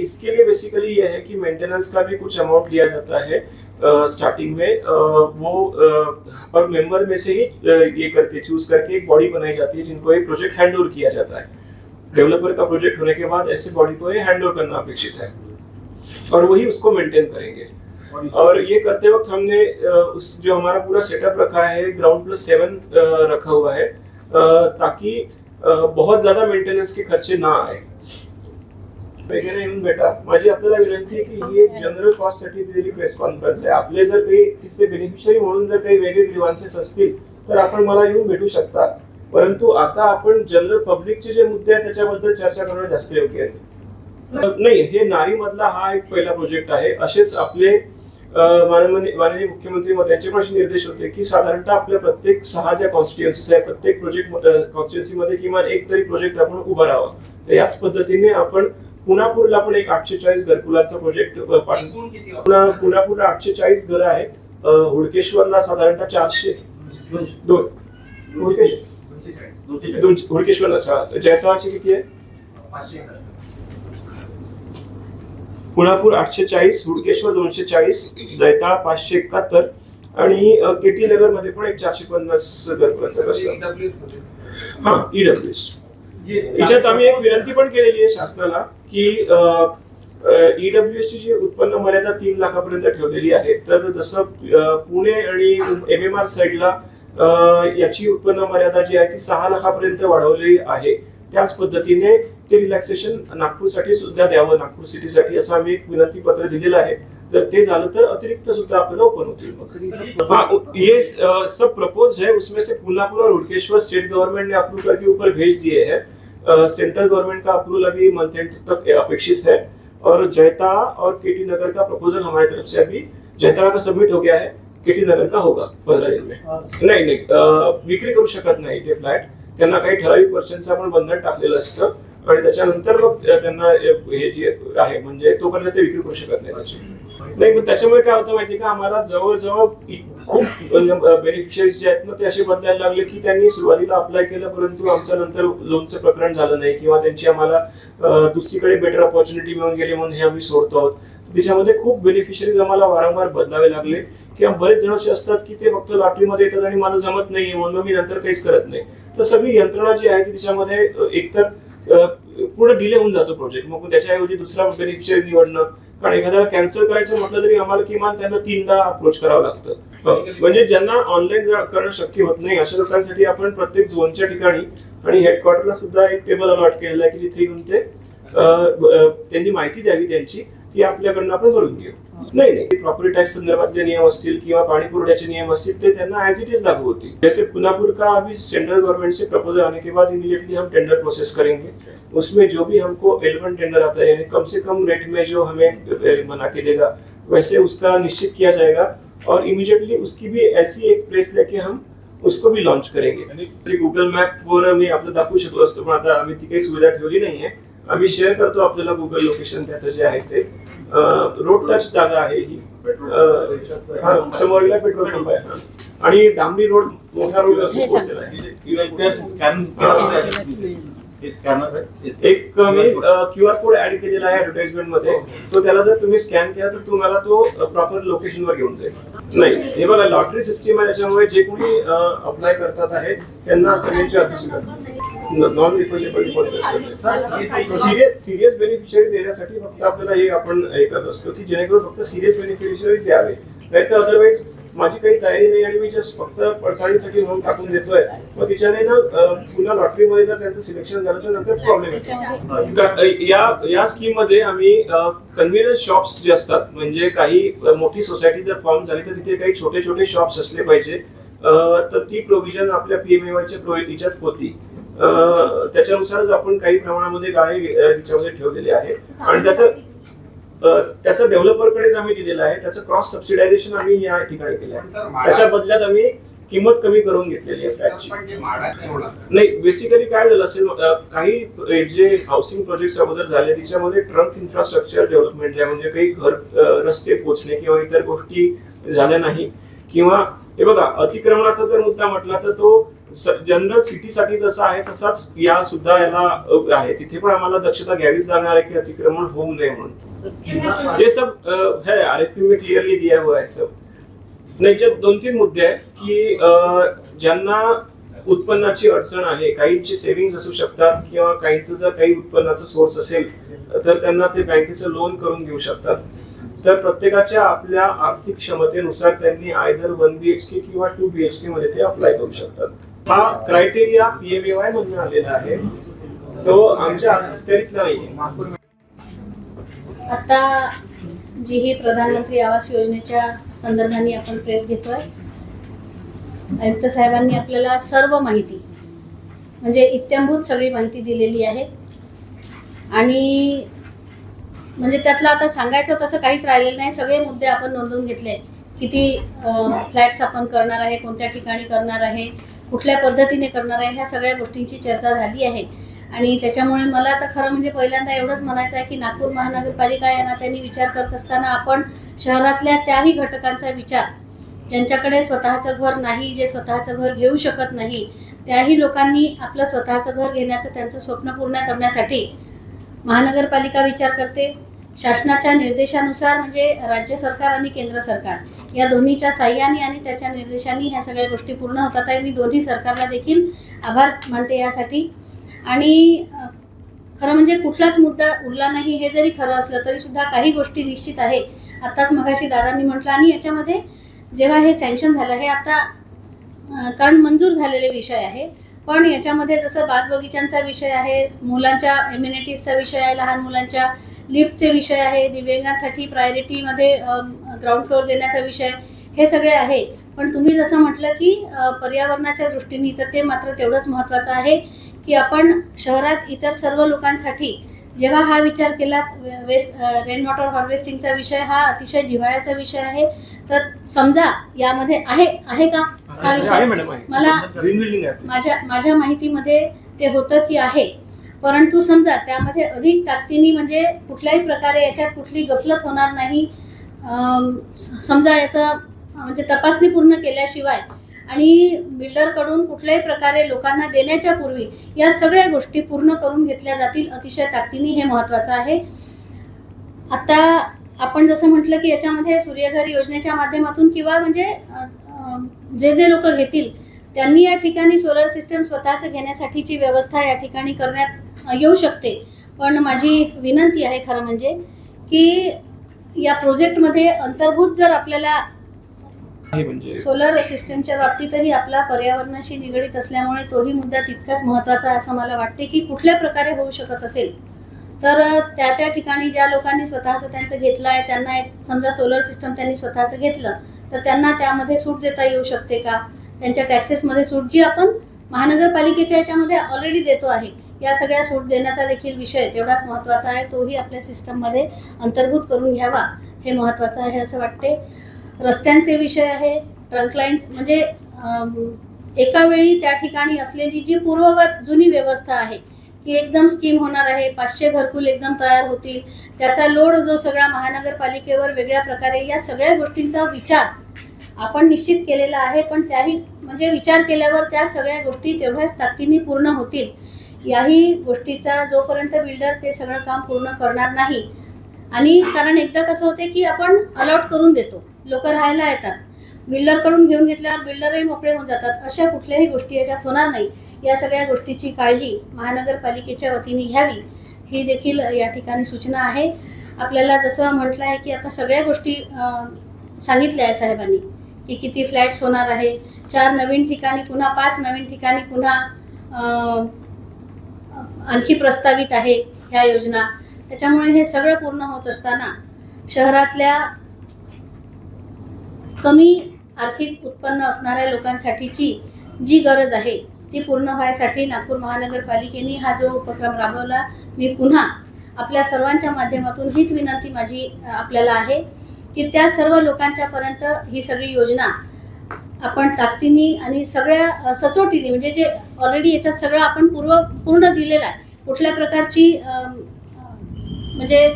इसके लिए बेसिकली ये है कि मेंटेनेंस का भी कुछ अमाउंट लिया जाता है स्टार्टिंग में, वो पर मेंबर में से ही ये करके चूज करके एक बॉडी बनाई जाती है जिनको एक प्रोजेक्ट हैंड ओवर किया जाता है। डेवलपर का प्रोजेक्ट होने के बाद ऐसे बॉडी को ये हैंड ओवर करना अपेक्षित है और वही उसको मेंटेन करेंगे। और ये करते वक्त हमने उस जो हमारा पूरा सेटअप रखा है GroundPlus7 रखा हुआ है ताकि बहुत ज्यादा मेंटेनन्स के खर्चे ना आए। वगैरे येऊन बेटा माझी आपल्याला विनंती आहे की ही एक जनरल कॉस्ट साठी दिलेली प्रेस कॉन्फरन्स आहे। आपले जर काही तिथले बेनिफिशियरी म्हणून जर काही वेगळे ग्रीव्हान्सेस असतील तर आपण मला येऊन भेटू शकता, परंतु आता आपण जनरल पब्लिकचे जे मुद्दे आहेत त्याच्याबद्दल चर्चा करणं जास्त योग्य आहे। नाही, हे नारी मधला हा एक पहिला प्रोजेक्ट आहे। असेच आपले माननीय मुख्यमंत्री यांचे पण असे निर्देश होते की साधारणतः आपल्या प्रत्येक 6 ज्या कॉन्स्टिट्युएन्सीज आहे प्रत्येक प्रोजेक्ट कॉन्स्टिट्युएन्सी मध्ये किमान एक तरी प्रोजेक्ट आपण उभा राहावा। तर याच पद्धतीने आपण पुनापूरला पण एक 840 घरकुलाचा प्रोजेक्ट पुनापूरला 840 घरं आहेत, हुडकेश्वरला साधारणतः 402 हुडकेश्वरला जयताची किती आहे? पुनापूर 840, हुडकेश्वर 240, जैताळा 571 आणि केटी नगर मध्ये पण एक 450 घरकुलाचा रस्ता। हा, ईडब्ल्यूएस याच्यात आम्ही एक विनंती पण केलेली आहे शासनाला की ईडब्ल्यूएस ची जी उत्पन्न मर्यादा 3 लाखापर्यंत ठेवलेली आहे, तर जसं पुणे आणि एमएमआर साइडला याची उत्पन्न मर्यादा जी आहे ती 6 लाखापर्यंत वाढवली आहे, त्याच पद्धतीने ते रिलॅक्सेशन नागपूरसाठी सुद्धा द्यावं, नागपूर सिटीसाठी, असं आम्ही एक विनंती पत्र दिलेलं आहे। जर ते झालं तर अतिरिक्त सुद्धा आपल्याला ओपन होतील। हाँ, ये सब प्रपोज है, उसमें से पुनापुर और हुडकेश्वर स्टेट गवर्नमेंट ने अप्रूव करके ऊपर भेज दिए हैं। सेंट्रल गवर्नमेंट का अप्रूवल अभी मंथ एंड तक अपेक्षित है और जयताड़ा और केटी नगर का प्रपोजल हमारी तरफ से अभी जयताड़ा का सबमिट हो गया है, केटी नगर का होगा 15 दिन में। नाही विक्री करू शकत नाही ते फ्लॅट, त्यांना काही ठराविक वर्षांचं आपण बंधन टाकलेलं असतं आणि त्याच्यानंतर मग त्यांना हे जे आहे म्हणजे तोपर्यंत ते विक्री करू शकत नाही त्याची। नाही, पण त्याच्यामुळे काय होतं माहिती का, आम्हाला जवळजवळ खूप बेनिफिशियरीज जे आहेत ना ते असे बदलायला लागले की त्यांनी सुरुवातीला अप्लाय केलं परंतु आमचं नंतर लोनचं प्रकरण झालं नाही किंवा त्यांची आम्हाला दुसरीकडे बेटर अपॉर्च्युनिटी मिळून गेली म्हणून हे आम्ही सोडतो आहोत। त्याच्यामध्ये खूप बेनिफिशियरीज आम्हाला वारंवार बदलावे लागले किंवा बरेच जण असे असतात की ते फक्त लॉटरीमध्ये येतात आणि मला जमत नाहीये म्हणून मी नंतर काहीच करत नाही। तर सगळी यंत्रणा जी आहे ती त्याच्यामध्ये एकतर पूर्ण डिले होऊन जातो प्रोजेक्ट, मग त्याच्याऐवजी दुसरा बेनिफिशियरी निवडणं, कारण एखाद्याला कॅन्सल करायचं म्हटलं तरी आम्हाला किमान त्यांना 3दा अप्रोच करावं लागतं। म्हणजे ज्यांना ऑनलाईन करणं शक्य होत नाही अशा लोकांसाठी आपण प्रत्येक झोनच्या ठिकाणी आणि हेडक्वार्टरला सुद्धा एक टेबल अलॉट केलेला आहे की जिथे येऊन ते त्यांनी माहिती द्यावी त्यांची ती आपल्याकडनं आपण भरून घेऊ। नहीं, प्रॉपर्टी टैक्स संदर्भातले नियम असतील किंवा पाणी पुरवठ्याचे नियम असतील ते त्यांना एज इट इज लागू होती। जैसे पुनापुर का अभी सेंट्रल गवर्नमेंट से प्रपोजल आने के बाद इमीडिएटली हम टेंडर प्रोसेस करेंगे, उसमें जो भी हमको एलिमेंट टेंडर आता है यानी कम से कम रेट में जो हमें बना के देगा वैसे उसका निश्चित किया जाएगा और इमीडिएटली उसकी भी ऐसी एक प्रेस लेके हम उसको भी लॉन्च करेंगे। गूगल मॅप वर मी आपलं दाखवू शकलो असतो पण आता आम्ही ती काही सुविधा ठेवली नाहीये, आम्ही शेअर करतो आपल्याला गुगल लोकेशन त्याचं जे आहे ते। रोड टच जागा आहे ही, समोरला पेट्रोल पंप आहे आणि डांबरी रोड मोठा रोड असतो एक मी QR कोड ऍड केलेला आहे ऍडव्हर्टाइजमेंट मध्ये, तो त्याला जर तुम्ही स्कॅन केला तर तुम्हाला तो प्रॉपर लोकेशन वर घेऊन जाईल। नाही, हे बघा लॉटरी सिस्टीम आहे त्याच्यामुळे जे कोणी अप्लाय करतात आहे त्यांना सगळ्यांची नॉन रिफंडेबल सिरियस बेनिफिशियरीज येण्यासाठी फक्त आपल्याला हे आपण हे करत असतो की जेणेकरून फक्त सिरियस बेनिफिशियरीज यावे, नाही तर अदरवाईज माझी काही तयारी नाही आणि मी जस्ट फक्त पडताळणीसाठी म्हणून टाकून देतोय, मग तिच्याने ना पुन्हा लॉटरीमध्ये जर त्यांचं सिलेक्शन झालं तर नंतर प्रॉब्लेम येतो। या स्कीम मध्ये आम्ही कन्व्हिनियन्स शॉप्स जे असतात म्हणजे काही मोठी सोसायटी जर फॉर्म झाली तर तिथे काही छोटे छोटे शॉप्स असले पाहिजे, तर ती प्रोव्हिजन आपल्या PMAYच्या प्रोव्हिजनात होती, त्याच्यानुसारच आपण काही प्रमाणामध्ये गाळे तिच्यामध्ये ठेवलेले आहे आणि त्याचं डेव्हलपरकडेच आम्ही दिलेलं आहे, त्याचं क्रॉस सबसिडायझेशन आम्ही या ठिकाणी केलं आहे, त्याच्या बदल्यात आम्ही किंमत कमी करून घेतलेली आहे फ्लॅटची। नाही, बेसिकली काय झालं असेल काही जे हाऊसिंग प्रोजेक्ट अगोदर झाले त्याच्यामध्ये ट्रंक इन्फ्रास्ट्रक्चर डेव्हलपमेंट म्हणजे काही घर रस्ते पोहोचणे किंवा इतर गोष्टी झाल्या नाही किंवा हे बघा, अतिक्रमणाचा जर मुद्दा म्हटला तर तो जनरल सिटीसाठी जसा आहे तसाच या सुद्धा याला आहे. तिथे पण आम्हाला दक्षता घ्यावीच लागणार आहे की अतिक्रमण होऊ नये म्हणून. ये सब है आरएफपी में क्लियरली दिया हुआ है सब. नाही, जे 2-3 मुद्दे आहेत की ज्यांना उत्पन्नाची अडचण आहे, काहींची सेव्हिंग्ज असू शकतात किंवा काहींचं जर काही उत्पन्नाचा सोर्स असेल तर त्यांना ते बँकेचं लोन करून घेऊ शकतात. तर प्रत्येकाच्या आपल्या आर्थिक क्षमतेनुसार त्यांनी आयदर 1 BHK किंवा 2 BHK मध्ये ते अप्लाय करू शकतात. हा क्रायटेरिया PMAY मधून आलेला आहे, तो आमच्या अखत्यारीतला नाहीये. आता जी ही प्रधानमंत्री आवास योजनेच्या संदर्भाने आपण प्रेस घेतोय, आयुक्त साहेबांनी आपल्याला सर्व माहिती म्हणजे इत्थंभूत सगळी माहिती दिलेली आहे. आणि म्हणजे त्यातलं आता सांगायचं तसं काहीच राहिलेलं नाही. सगळे मुद्दे आपण नोंदवून घेतले. किती फ्लॅट्स आपण करणार आहे, कोणत्या ठिकाणी करणार आहे, कुठल्या पद्धतीने करणार आहे, ह्या सगळ्या गोष्टींची चर्चा झाली आहे. आणि त्याच्यामुळे मला तर खरं म्हणजे पहिल्यांदा एवढंच म्हणायचं आहे की नागपूर महानगरपालिका या नात्याने विचार करत असताना आपण शहरातल्या त्याही घटकांचा विचार, ज्यांच्याकडे स्वतःचं घर नाही, जे स्वतःचं घर घेऊ शकत नाही, त्याही लोकांनी आपलं स्वतःचं घर घेण्याचं त्यांचं स्वप्न पूर्ण करण्यासाठी महानगरपालिका विचार करते. शासनाच्या निर्देशानुसार म्हणजे राज्य सरकार आणि केंद्र सरकार या दोन्हीच्या साह्याने आणि त्याच्या निर्देशांनी ह्या सगळ्या गोष्टी पूर्ण होतात आहे. मी दोन्ही सरकारला देखील आभार मानते यासाठी. आणि खरं म्हणजे कुठलाच मुद्दा उरला नाही हे जरी खरं असलं तरी सुद्धा काही गोष्टी निश्चित आहे. आत्ताच मगाशी दादांनी म्हटलं आणि याच्यामध्ये जेव्हा हे सँक्शन झालं हे आता कारण मंजूर झालेले विषय आहे, पण याच्यामध्ये जसं बागबगीच्यांचा विषय आहे, मुलांच्या एम्युनिटीजचा विषय आहे, लहान मुलांच्या लिफ्टचे विषय आहे, दिव्यांगांसाठी प्रायोरिटीमध्ये ग्राउंड फ्लोअर देण्याचा विषय, हे सगळे आहे. पण तुम्ही जसं म्हटलं की पर्यावरणाच्या दृष्टीने तर ते मात्र तेवढंच महत्त्वाचं आहे की आपण शहरात इतर सर्व लोकांसाठी जेव्हा हा विचार केला, रेन वॉटर हार्वेस्टिंगचा विषय हा अतिशय जिव्हाळ्याचा विषय आहे. तर समजा यामध्ये आहे का हा विषय, मला माझ्या माहितीमध्ये ते होतं की आहे, परंतु समजा त्यामध्ये अधिक ताकदीने म्हणजे कुठल्याही प्रकारे याच्यात कुठली गफलत होणार नाही, समजा याचं म्हणजे तपासणी पूर्ण केल्याशिवाय आणि बिल्डरकडून कुठल्याही प्रकारे लोकांना देण्याच्या पूर्वी या सगळ्या गोष्टी पूर्ण करून घेतल्या जातील अतिशय ताकदीने, हे महत्त्वाचं आहे. आता आपण जसं म्हटलं की याच्यामध्ये सूर्यघर योजनेच्या माध्यमातून किंवा म्हणजे जे लोक घेतील त्यांनी या ठिकाणी सोलर सिस्टम स्वतःच घेण्यासाठीची व्यवस्था या ठिकाणी करण्यात येऊ शकते. पण माझी विनंती आहे खरं म्हणजे की या प्रोजेक्टमध्ये अंतर्भूत जर आपल्याला सोलर सिस्टमच्या बाबतीतही आपला पर्यावरणाशी निगडीत असल्यामुळे तोही मुद्दा तितकाच महत्त्वाचा असं मला वाटते की कुठल्या प्रकारे होऊ शकत असेल तर त्या ठिकाणी ज्या लोकांनी स्वतःचं त्यांचं घेतलं आहे त्यांना समजा सोलर सिस्टम त्यांनी स्वतःचं घेतलं तर त्यांना त्यामध्ये सूट देता येऊ शकते का, त्यांच्या टॅक्सेसमध्ये सूट जी आपण महानगरपालिकेच्या याच्यामध्ये ऑलरेडी देतो आहे, या सगळ्या सूट देण्याचा देखील विषय तेवढाच महत्त्वाचा आहे. तोही आपल्या सिस्टममध्ये अंतर्भूत करून घ्यावा हे महत्त्वाचं आहे असं वाटते. रस्त्यांचे विषय आहे, ट्रंक लाईन्स म्हणजे एका वेळी त्या ठिकाणी असलेली जी पूर्ववत जुनी व्यवस्था आहे की एकदम स्कीम होणार आहे, 500 घरकुल एकदम तयार होतील, त्याचा लोड जो सगळा महानगरपालिकेवर वेगळ्या प्रकारे, या सगळ्या गोष्टींचा विचार आपण निश्चित केलेला आहे. पण त्याही म्हणजे विचार केल्यावर त्या सगळ्या गोष्टी तेवढ्याच ताकदीने पूर्ण होतील याही गोष्टीचा जोपर्यंत बिल्डर ते सगळं काम पूर्ण करणार नाही. आणि कारण एकदा कसं होते की आपण अलॉट करून देतो, लोक राहायला येतात, बिल्डरकडून घेऊन घेतल्यावर बिल्डरही मोकळे होऊन जातात, अशा कुठल्याही गोष्टी याच्यात होणार नाही. या सगळ्या गोष्टीची काळजी महानगरपालिकेच्या वतीने घ्यावी ही देखील या ठिकाणी सूचना आहे. आपल्याला जसं म्हटलं आहे की आता सगळ्या गोष्टी सांगितल्या आहे साहेबांनी की किती फ्लॅट्स होणार आहे, 4 नवीन ठिकाणी पुन्हा 5 नवीन ठिकाणी पुन्हा आणखी प्रस्तावित आहे ह्या योजना. त्याच्यामुळे हे सगळं पूर्ण होत असताना शहरातल्या कमी आर्थिक उत्पन्न असणाऱ्या लोकांसाठीची जी गरज आहे ती पूर्ण व्हायसाठी नागपूर महानगरपालिकेने हा जो उपक्रम राबवला, मी पुन्हा आपल्या सर्वांच्या माध्यमातून हीच विनंती माझी आपल्याला आहे की त्या सर्व लोकांच्यापर्यंत ही सगळी योजना आपण ताकदीने आणि सगळ्या सचोटीने म्हणजे जे ऑलरेडी याच्यात सगळं आपण पूर्ण दिलेलं आहे, कुठल्या प्रकारची म्हणजे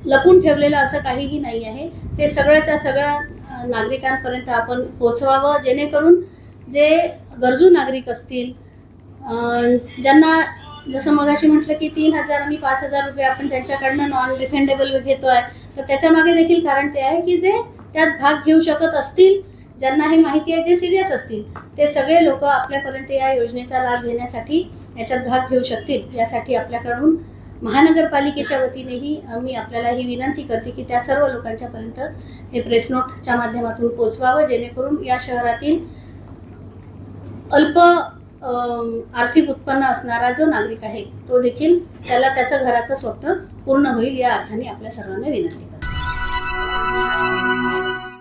लपून ठेवलेलं असं काहीही नाही आहे, ते सगळ्याच्या सगळं नागरिकांपर्यंत आपण पोचवावं, जेणेकरून जे गरजू नागरिक असतील, ज्यांना जसं मगाशी म्हटलं की 3,000 आणि 5,000 रुपये आपण त्यांच्याकडनं नॉन रिफंडेबल घेतोय, तर त्याच्यामागे देखील कारण ते आहे की जे त्यात भाग घेऊ शकत असतील, ज्यांना ही माहिती आहे, जे सिरियस असतील, ते सगळे लोक आपल्यापर्यंत या योजनेचा लाभ घेण्यासाठी याच्यात भाग घेऊ शकतील. यासाठी आपल्याकडून महानगरपालिकेच्या वतीनेही मी आपल्याला ही विनंती करते की त्या सर्व लोकांच्यापर्यंत हे प्रेस नोटच्या माध्यमातून पोचवावं, जेणेकरून या शहरातील अल्प आर्थिक उत्पन्न असणारा जो नागरिक आहे तो देखील त्याला त्याचं घराचं स्वप्न पूर्ण होईल, या अर्थाने आपल्या सर्वांना विनंती करते.